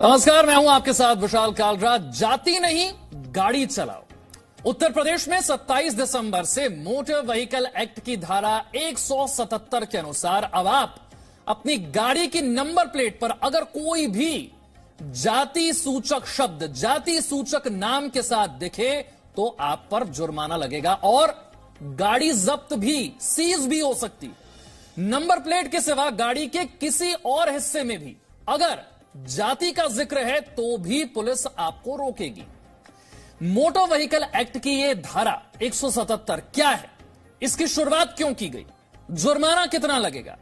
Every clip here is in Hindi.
नमस्कार, मैं हूं आपके साथ विशाल कालरा। जाति नहीं, गाड़ी चलाओ। उत्तर प्रदेश में 27 दिसंबर से मोटर व्हीकल एक्ट की धारा 177 के अनुसार अब आप अपनी गाड़ी की नंबर प्लेट पर अगर कोई भी जाति सूचक शब्द, जाति सूचक नाम के साथ दिखे तो आप पर जुर्माना लगेगा और गाड़ी जब्त भी, सीज भी हो सकती। नंबर प्लेट के सिवा गाड़ी के किसी और हिस्से में भी अगर जाति का जिक्र है तो भी पुलिस आपको रोकेगी। मोटर व्हीकल एक्ट की यह धारा 177 क्या है, इसकी शुरुआत क्यों की गई, जुर्माना कितना लगेगा,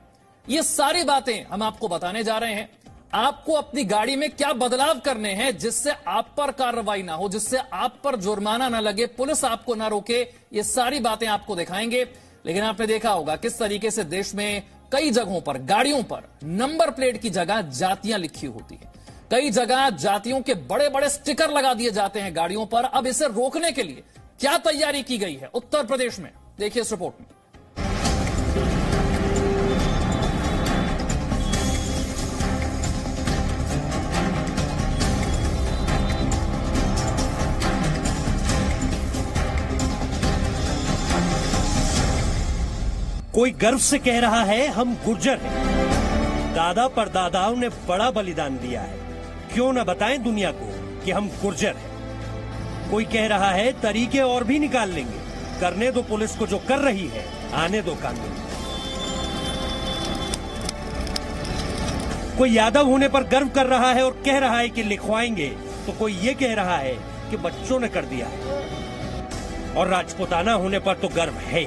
ये सारी बातें हम आपको बताने जा रहे हैं। आपको अपनी गाड़ी में क्या बदलाव करने हैं जिससे आप पर कार्रवाई ना हो, जिससे आप पर जुर्माना ना लगे, पुलिस आपको ना रोके, ये सारी बातें आपको दिखाएंगे। लेकिन आपने देखा होगा किस तरीके से देश में कई जगहों पर गाड़ियों पर नंबर प्लेट की जगह जातियां लिखी होती हैं। कई जगह जातियों के बड़े बड़े स्टिकर लगा दिए जाते हैं गाड़ियों पर। अब इसे रोकने के लिए क्या तैयारी की गई है उत्तर प्रदेश में, देखिए इस रिपोर्ट में। कोई गर्व से कह रहा है हम गुर्जर हैं। दादा परदादाओं ने बड़ा बलिदान दिया है, क्यों न बताएं दुनिया को कि हम गुर्जर हैं। कोई कह रहा है तरीके और भी निकाल लेंगे, करने दो पुलिस को जो कर रही है, आने दो कानून। कोई यादव होने पर गर्व कर रहा है और कह रहा है कि लिखवाएंगे, तो कोई ये कह रहा है कि बच्चों ने कर दिया है। और राजपूताना होने पर तो गर्व है।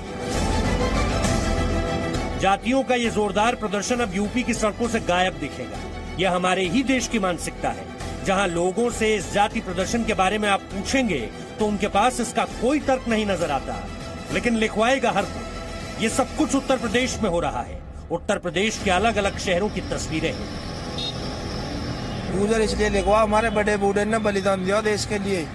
जातियों का ये जोरदार प्रदर्शन अब यूपी की सड़कों से गायब दिखेगा। यह हमारे ही देश की मानसिकता है, जहां लोगों से इस जाति प्रदर्शन के बारे में आप पूछेंगे तो उनके पास इसका कोई तर्क नहीं नजर आता, लेकिन लिखवाएगा हर कोई। ये सब कुछ उत्तर प्रदेश में हो रहा है। उत्तर प्रदेश के अलग अलग शहरों की तस्वीरें हैं। यूजर इसलिए लिखवा, हमारे बड़े बूढ़े ने बलिदान दिया देश के लिए,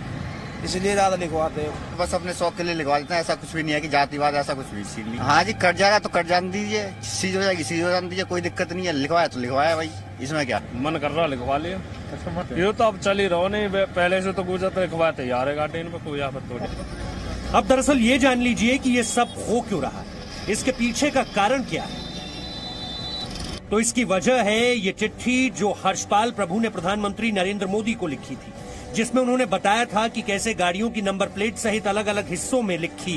इसलिए ज्यादा लिखवाते हैं। बस अपने शौक के लिए लिखवा देते हैं। ऐसा कुछ भी नहीं है कि जातिवाद, ऐसा कुछ भी सीन नहीं। हाँ जी, कट जाएगा तो कट जाने दीजिए, सीज हो जाएगी सीज हो जाने दीजिए, कोई दिक्कत नहीं है। लिखवाया तो लिखवाया भाई, इसमें क्या मन कर रहा लिखवा लिया। ये तो अब चल ही रहो, नहीं पहले से तो गुजर लिखवाते यार गाड़ी में कोई आफत थोड़ी। अब दरअसल ये जान लीजिए कि ये सब हो क्यों रहा है, इसके पीछे का कारण क्या है। तो इसकी वजह है ये चिट्ठी जो हर्षपाल प्रभु ने प्रधानमंत्री नरेंद्र मोदी को लिखी थी, जिसमें उन्होंने बताया था कि कैसे गाड़ियों की नंबर प्लेट सहित अलग अलग हिस्सों में लिखी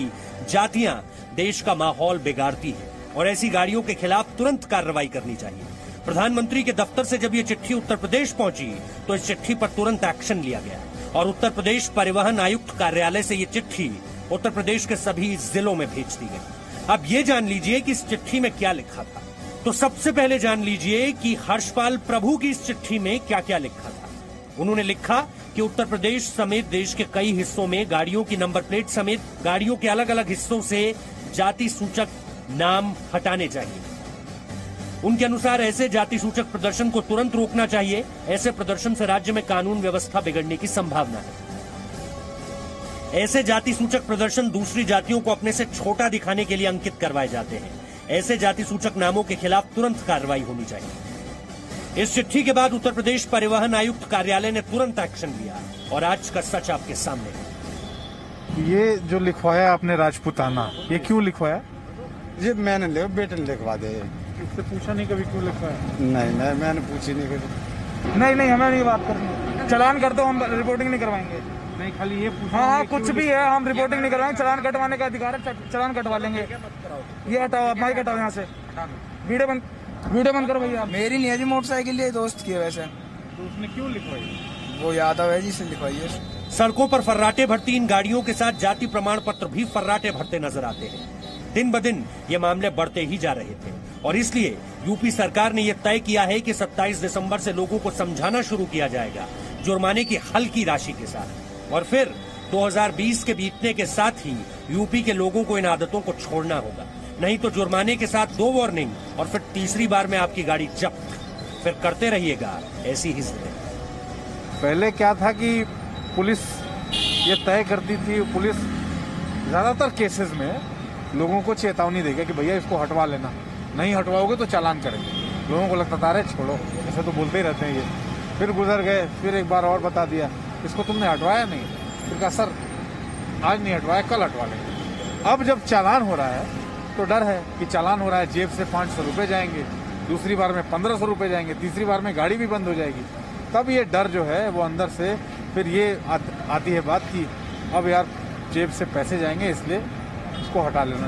जातियां देश का माहौल बिगाड़ती है और ऐसी गाड़ियों के खिलाफ तुरंत कार्रवाई करनी चाहिए। प्रधानमंत्री के दफ्तर से जब ये चिट्ठी उत्तर प्रदेश पहुंची तो इस चिट्ठी पर तुरंत एक्शन लिया गया और उत्तर प्रदेश परिवहन आयुक्त कार्यालय से ये चिट्ठी उत्तर प्रदेश के सभी जिलों में भेज दी गई। अब ये जान लीजिए कि इस चिट्ठी में क्या लिखा था। तो सबसे पहले जान लीजिए कि हर्षपाल प्रभु की इस चिट्ठी में क्या क्या लिखा था। उन्होंने लिखा कि उत्तर प्रदेश समेत देश के कई हिस्सों में गाड़ियों की नंबर प्लेट समेत गाड़ियों के अलग अलग हिस्सों से जाति सूचक नाम हटाने चाहिए। उनके अनुसार ऐसे जाति सूचक प्रदर्शन को तुरंत रोकना चाहिए। ऐसे प्रदर्शन से राज्य में कानून व्यवस्था बिगड़ने की संभावना है। ऐसे जाति सूचक प्रदर्शन दूसरी जातियों को अपने से छोटा दिखाने के लिए अंकित करवाए जाते हैं। ऐसे जाति सूचक नामों के खिलाफ तुरंत कार्रवाई होनी चाहिए। इस चिट्ठी के बाद उत्तर प्रदेश परिवहन आयुक्त कार्यालय ने तुरंत एक्शन लिया और आज का सच आपके सामने है। ये जो लिखवाया आपने राजपूताना, ये क्यों लिखवाया? ये मैंने ले, बेटे ने लिखवा दे। इससे पूछा नहीं कभी क्यों लिखवाया? नहीं, मैंने पूछी नहीं कभी। नहीं, हमें नहीं बात करनी। चलान कर दो, हम रिपोर्टिंग नहीं करवाएंगे। नहीं, खाली ये पूछा। हाँ, कुछ भी है, हम रिपोर्टिंग नहीं करवाएंगे। चलान कटवाने का अधिकार है, चलान कटवा लेंगे। ये हटाओ, माइक हटाओ यहाँ से। वीडियो बंद करो भैया। मेरी नहीं है जी, मोटरसाइकिल ये दोस्त की है। वैसे तो उसने क्यों लिखवाई? वो यादव है जी, से लिखवाई है। सड़कों पर फर्राटे भरती इन गाड़ियों के साथ जाति प्रमाण पत्र भी फर्राटे भरते नजर आते हैं। दिन ब दिन ये मामले बढ़ते ही जा रहे थे और इसलिए यूपी सरकार ने यह तय किया है कि 27 दिसंबर से लोगों को समझाना शुरू किया जाएगा, जुर्माने की हल्की राशि के साथ। और फिर 2020 के बीतने के साथ ही यूपी के लोगों को इन आदतों को छोड़ना होगा, नहीं तो जुर्माने के साथ 2 वार्निंग और फिर तीसरी बार में आपकी गाड़ी जब्त। फिर करते रहिएगा ऐसी ही जिद। पहले क्या था कि पुलिस ये तय करती थी, पुलिस ज्यादातर केसेस में लोगों को चेतावनी देगा कि भैया इसको हटवा लेना, नहीं हटवाओगे तो चालान करेंगे। लोगों को लगता था अरे छोड़ो, ऐसे तो बोलते ही रहते हैं ये। फिर गुजर गए, फिर एक बार और बता दिया इसको तुमने हटवाया नहीं। फिर कहा सर आज नहीं हटवाया, कल हटवा लेंगे। अब जब चालान हो रहा है तो डर है कि चालान हो रहा है, जेब से 500 रुपए जाएंगे, दूसरी बार में 1500 रुपए जाएंगे, तीसरी बार में गाड़ी भी बंद हो जाएगी। तब ये डर जो है वो अंदर से फिर ये आती है बात की अब यार जेब से पैसे जाएंगे, इसलिए इसको हटा लेना।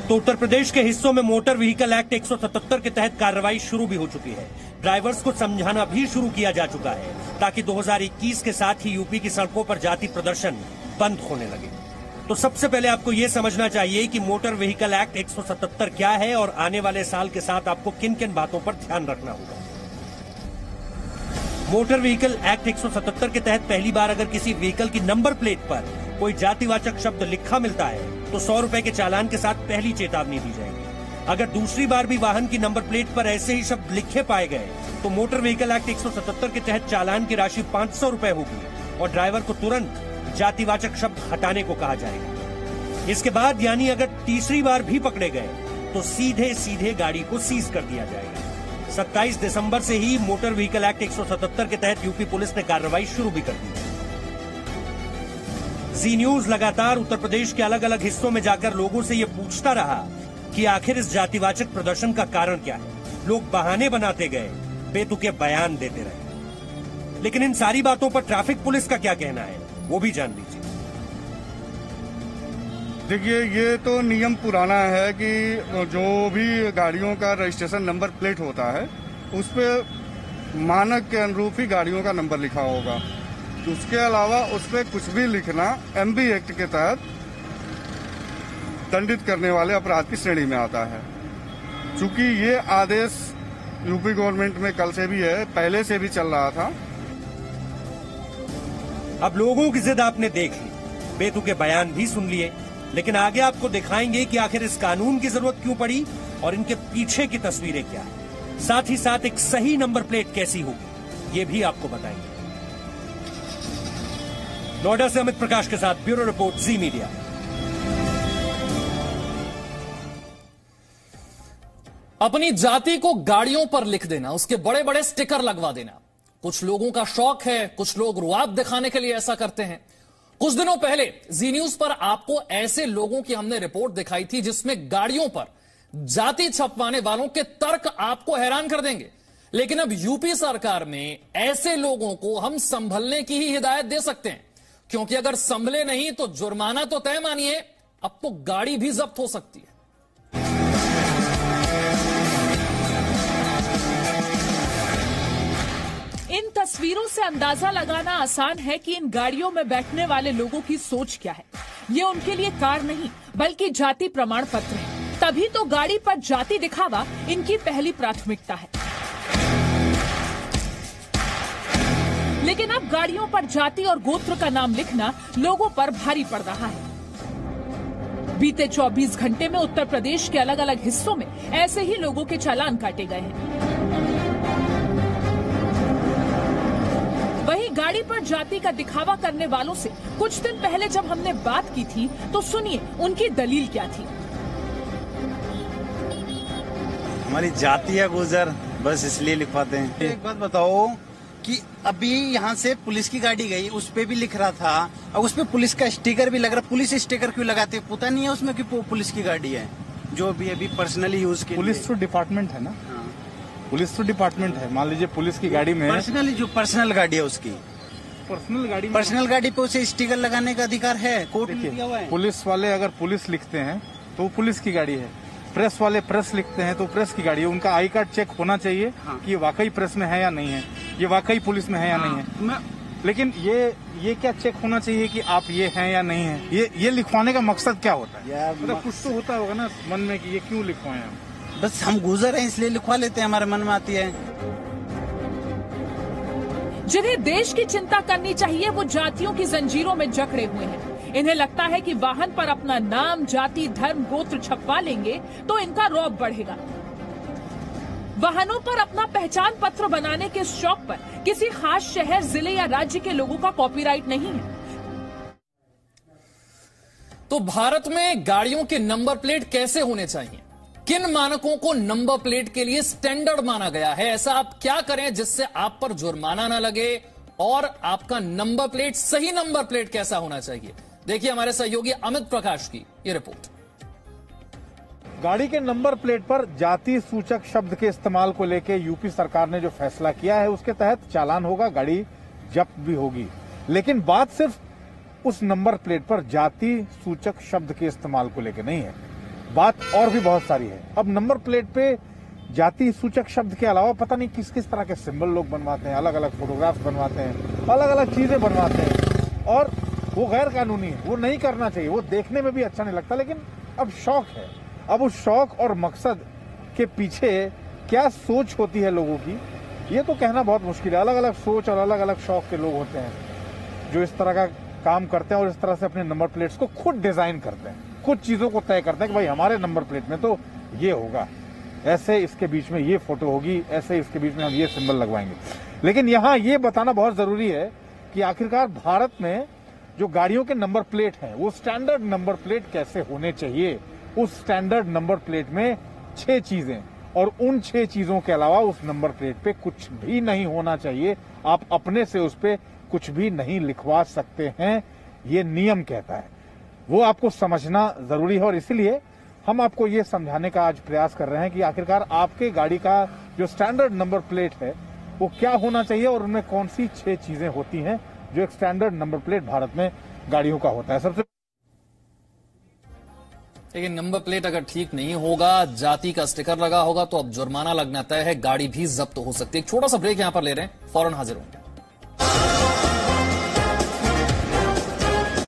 तो उत्तर प्रदेश के हिस्सों में मोटर व्हीकल एक्ट 177 के तहत कार्रवाई शुरू भी हो चुकी है। ड्राइवर्स को समझाना भी शुरू किया जा चुका है ताकि 2021 के साथ ही यूपी की सड़कों पर जाति प्रदर्शन बंद होने लगे। तो सबसे पहले आपको ये समझना चाहिए कि मोटर व्हीकल एक्ट 177 क्या है और आने वाले साल के साथ आपको किन किन बातों पर ध्यान रखना होगा। मोटर व्हीकल एक्ट 177 के तहत पहली बार अगर किसी व्हीकल की नंबर प्लेट पर कोई जातिवाचक शब्द लिखा मिलता है तो 100 रुपए के चालान के साथ पहली चेतावनी दी जाएगी। अगर दूसरी बार भी वाहन की नंबर प्लेट पर ऐसे ही शब्द लिखे पाए गए तो मोटर व्हीकल एक्ट 177 के तहत चालान की राशि 500 रुपए होगी और ड्राइवर को तुरंत जातिवाचक शब्द हटाने को कहा जाएगा। इसके बाद यानी अगर तीसरी बार भी पकड़े गए तो सीधे गाड़ी को सीज कर दिया जाएगा। 27 दिसंबर से ही मोटर व्हीकल एक्ट 177 के तहत यूपी पुलिस ने कार्रवाई शुरू भी कर दी है। जी न्यूज लगातार उत्तर प्रदेश के अलग अलग हिस्सों में जाकर लोगों से ये पूछता रहा कि आखिर इस जातिवाचक प्रदर्शन का कारण क्या है। लोग बहाने बनाते गए, बेतुके बयान देते रहे, लेकिन इन सारी बातों पर ट्रैफिक पुलिस का क्या कहना है वो भी जान लीजिए। देखिए, ये तो नियम पुराना है कि जो भी गाड़ियों का रजिस्ट्रेशन नंबर प्लेट होता है उस पे मानक के अनुरूप ही गाड़ियों का नंबर लिखा होगा। उसके अलावा उस पे कुछ भी लिखना एमबी एक्ट के तहत दंडित करने वाले अपराध की श्रेणी में आता है। चूंकि ये आदेश यूपी गवर्नमेंट में कल से भी है, पहले से भी चल रहा था। अब लोगों की जिद आपने देख ली, बेतुके बयान भी सुन लिए, लेकिन आगे आपको दिखाएंगे कि आखिर इस कानून की जरूरत क्यों पड़ी और इनके पीछे की तस्वीरें क्या है। साथ ही साथ एक सही नंबर प्लेट कैसी होगी ये भी आपको बताएंगे। नोएडा से अमित प्रकाश के साथ ब्यूरो रिपोर्ट, जी मीडिया। अपनी जाति को गाड़ियों पर लिख देना, उसके बड़े बड़े स्टिकर लगवा देना कुछ लोगों का शौक है, कुछ लोग रुआब दिखाने के लिए ऐसा करते हैं। कुछ दिनों पहले जी न्यूज पर आपको ऐसे लोगों की हमने रिपोर्ट दिखाई थी जिसमें गाड़ियों पर जाति छपवाने वालों के तर्क आपको हैरान कर देंगे। लेकिन अब यूपी सरकार में ऐसे लोगों को हम संभलने की ही हिदायत दे सकते हैं, क्योंकि अगर संभले नहीं तो जुर्माना तो तय मानिए, अब तो गाड़ी भी जब्त हो सकती है। इन तस्वीरों से अंदाजा लगाना आसान है कि इन गाड़ियों में बैठने वाले लोगों की सोच क्या है। ये उनके लिए कार नहीं बल्कि जाति प्रमाण पत्र है। तभी तो गाड़ी पर जाति दिखावा इनकी पहली प्राथमिकता है। लेकिन अब गाड़ियों पर जाति और गोत्र का नाम लिखना लोगों पर भारी पड़ रहा है। बीते 24 घंटे में उत्तर प्रदेश के अलग अलग हिस्सों में ऐसे ही लोगों के चालान काटे गए हैं। वहीं गाड़ी पर जाति का दिखावा करने वालों से कुछ दिन पहले जब हमने बात की थी तो सुनिए उनकी दलील क्या थी। हमारी जाति है गुजर, बस इसलिए लिखवाते हैं। एक बात बताओ कि अभी यहाँ से पुलिस की गाड़ी गई, उस पे भी लिख रहा था और उस पे पुलिस का स्टिकर भी लग रहा। पुलिस स्टिकर क्यों लगाते, पता नहीं है उसमें कि पुलिस की गाड़ी है, जो भी अभी पर्सनली यूज की। पुलिस तो डिपार्टमेंट है ना, पुलिस तो डिपार्टमेंट है। मान लीजिए पुलिस की गाड़ी में पर्सनली, जो पर्सनल गाड़ी है उसकी पर्सनल गाड़ी पे उसे स्टिकर लगाने का अधिकार है, कोर्ट में दिया हुआ है। पुलिस वाले अगर पुलिस लिखते हैं तो वो पुलिस की गाड़ी है, प्रेस वाले प्रेस लिखते हैं तो प्रेस की गाड़ी है। उनका आई कार्ड चेक होना चाहिए कि ये वाकई प्रेस में है या नहीं है, ये वाकई पुलिस में है या नहीं है। लेकिन ये क्या चेक होना चाहिए कि आप ये हैं या नहीं है। ये लिखवाने का मकसद क्या होता है? मतलब कुछ तो होता होगा ना मन में कि ये क्यों लिखवाएं हम। बस हम गुजर हैं इसलिए लिखवा लेते हैं, हमारे मन में आती है। जिन्हें देश की चिंता करनी चाहिए वो जातियों की जंजीरों में जकड़े हुए हैं। इन्हें लगता है कि वाहन पर अपना नाम, जाति, धर्म, गोत्र छपवा लेंगे तो इनका रौब बढ़ेगा। वाहनों पर अपना पहचान पत्र बनाने के शौक पर किसी खास शहर, जिले या राज्य के लोगों का कॉपीराइट नहीं है। तो भारत में गाड़ियों के नंबर प्लेट कैसे होने चाहिए? किन मानकों को नंबर प्लेट के लिए स्टैंडर्ड माना गया है? ऐसा आप क्या करें जिससे आप पर जुर्माना ना लगे और आपका नंबर प्लेट सही नंबर प्लेट कैसा होना चाहिए? देखिए हमारे सहयोगी अमित प्रकाश की ये रिपोर्ट। गाड़ी के नंबर प्लेट पर जाति सूचक शब्द के इस्तेमाल को लेकर यूपी सरकार ने जो फैसला किया है उसके तहत चालान होगा, गाड़ी जब्त भी होगी। लेकिन बात सिर्फ उस नंबर प्लेट पर जाति सूचक शब्द के इस्तेमाल को लेकर नहीं है, बात और भी बहुत सारी है। अब नंबर प्लेट पे जाति सूचक शब्द के अलावा पता नहीं किस किस तरह के सिंबल लोग बनवाते हैं, अलग अलग फोटोग्राफ्स बनवाते हैं, अलग अलग चीजें बनवाते हैं और वो गैर कानूनी है, वो नहीं करना चाहिए, वो देखने में भी अच्छा नहीं लगता। लेकिन अब शौक है, अब उस शौक और मकसद के पीछे क्या सोच होती है लोगों की, ये तो कहना बहुत मुश्किल है। अलग अलग सोच और अलग अलग शौक के लोग होते हैं जो इस तरह का काम करते हैं और इस तरह से अपने नंबर प्लेट्स को खुद डिजाइन करते हैं, कुछ चीजों को तय करते हैं कि भाई हमारे नंबर प्लेट में तो ये होगा, ऐसे इसके बीच में ये फोटो होगी, ऐसे इसके बीच में हम ये सिंबल लगवाएंगे। लेकिन यहाँ ये बताना बहुत जरूरी है कि आखिरकार भारत में जो गाड़ियों के नंबर प्लेट हैं वो स्टैंडर्ड नंबर प्लेट कैसे होने चाहिए। उस स्टैंडर्ड नंबर प्लेट में 6 चीजें और उन 6 चीजों के अलावा उस नंबर प्लेट पे कुछ भी नहीं होना चाहिए। आप अपने से उस पे कुछ भी नहीं लिखवा सकते हैं, ये नियम कहता है। वो आपको समझना जरूरी है और इसीलिए हम आपको ये समझाने का आज प्रयास कर रहे हैं कि आखिरकार आपके गाड़ी का जो स्टैंडर्ड नंबर प्लेट है वो क्या होना चाहिए और उनमें कौन सी 6 चीजें होती हैं जो एक स्टैंडर्ड नंबर प्लेट भारत में गाड़ियों का होता है। सबसे लेकिन नंबर प्लेट अगर ठीक नहीं होगा, जाति का स्टिकर लगा होगा तो अब जुर्माना लगना तय है, गाड़ी भी जब्त हो सकती है। एक छोटा सा ब्रेक यहां पर ले रहे हैं, फौरन हाजिर होंगे।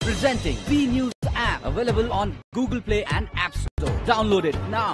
Presenting B News app available on Google Play and App Store. Download it now.